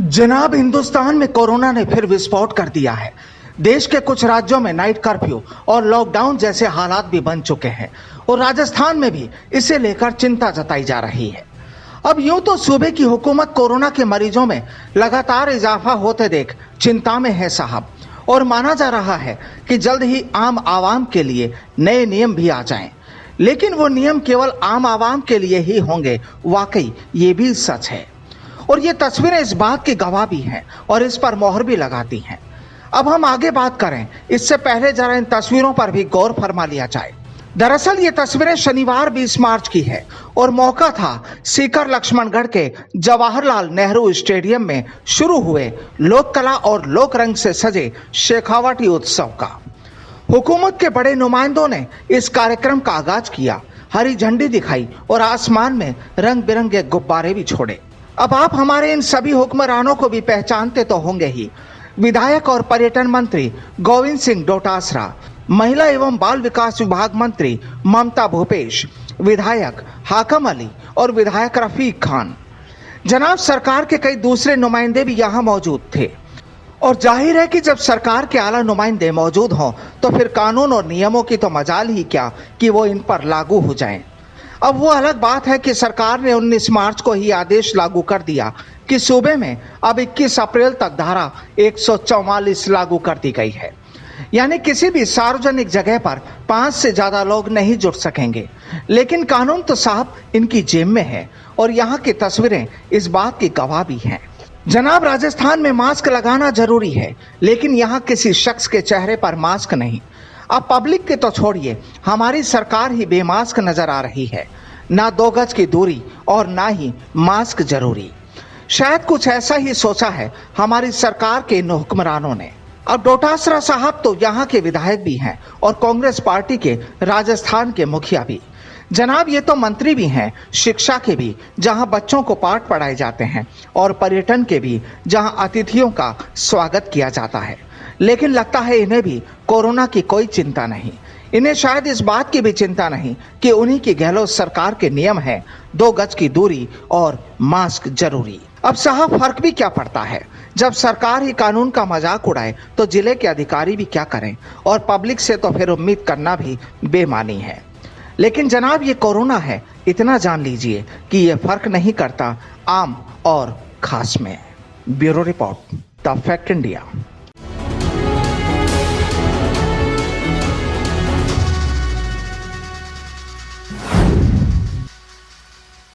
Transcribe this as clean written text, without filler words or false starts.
जनाब, हिंदुस्तान में कोरोना ने फिर विस्फोट कर दिया है। देश के कुछ राज्यों में नाइट कर्फ्यू और लॉकडाउन जैसे हालात भी बन चुके हैं और राजस्थान में भी इसे लेकर चिंता जताई जा रही है। अब यूं तो सूबे की हुकूमत कोरोना के मरीजों में लगातार इजाफा होते देख चिंता में है साहब, और माना जा रहा है कि जल्द ही आम आवाम के लिए नए नियम भी आ जाएं। लेकिन वो नियम केवल आम आवाम के लिए ही होंगे, वाकई ये भी सच है। और ये तस्वीरें इस बात की गवाह भी हैं और इस पर मोहर भी लगाती हैं। अब हम आगे बात करें, इससे पहले जरा इन तस्वीरों पर भी गौर फरमा लिया जाए। दरअसल ये तस्वीरें शनिवार 20 मार्च की है और मौका था सीकर लक्ष्मणगढ़ के जवाहरलाल नेहरू स्टेडियम में शुरू हुए लोक कला और लोक रंग से सजे शेखावाटी उत्सव का। हुकूमत के बड़े नुमाइंदों ने इस कार्यक्रम का आगाज किया, हरी झंडी दिखाई और आसमान में रंग बिरंगे गुब्बारे भी छोड़े। अब आप हमारे इन सभी हुक्मरानों को भी पहचानते तो होंगे ही। विधायक और पर्यटन मंत्री गोविंद सिंह डोटासरा, महिला एवं बाल विकास विभाग मंत्री ममता भूपेश, विधायक हाकम अली और विधायक रफीक खान। जनाब, सरकार के कई दूसरे नुमाइंदे भी यहाँ मौजूद थे और जाहिर है कि जब सरकार के आला नुमाइंदे मौजूद हों तो फिर कानून और नियमों की तो मजाल ही क्या कि वो इन पर लागू हो जाएं। अब वो अलग बात है कि सरकार ने 19 मार्च को ही आदेश लागू कर दिया कि सूबे में अब 21 अप्रैल तक धारा 144 लागू कर दी गई है, यानी किसी भी सार्वजनिक जगह पर 5 से ज्यादा लोग नहीं जुट सकेंगे। लेकिन कानून तो साहब इनकी जेब में है और यहाँ की तस्वीरें इस बात की गवाह भी हैं। जनाब, राजस्थान में मास्क लगाना जरूरी है, लेकिन यहाँ किसी शख्स के चेहरे पर मास्क नहीं। अब पब्लिक के तो छोड़िए, हमारी सरकार ही बेमास्क नजर आ रही है। ना 2 गज की दूरी और ना ही मास्क जरूरी। शायद कुछ ऐसा ही सोचा है हमारी सरकार के इन हुक्मरानों ने। अब डोटासरा साहब तो यहाँ के विधायक भी हैं और कांग्रेस पार्टी के राजस्थान के मुखिया भी। जनाब, ये तो मंत्री भी हैं, शिक्षा के भी जहाँ बच्चों को पाठ पढ़ाए जाते हैं, और पर्यटन के भी जहाँ अतिथियों का स्वागत किया जाता है। लेकिन लगता है इन्हें भी कोरोना की कोई चिंता नहीं। इन्हें शायद इस बात की भी चिंता नहीं कि उन्हीं की गहलोत सरकार के नियम है 2 गज की दूरी और मास्क जरूरी। अब साहब, फर्क भी क्या पड़ता है? जब सरकार ही कानून का मजाक उड़ाए तो जिले के अधिकारी भी क्या करें, और पब्लिक से तो फिर उम्मीद करना भी बेमानी है। लेकिन जनाब, ये कोरोना है, इतना जान लीजिए कि ये फर्क नहीं करता आम और खास में। Bureau report, the fact India.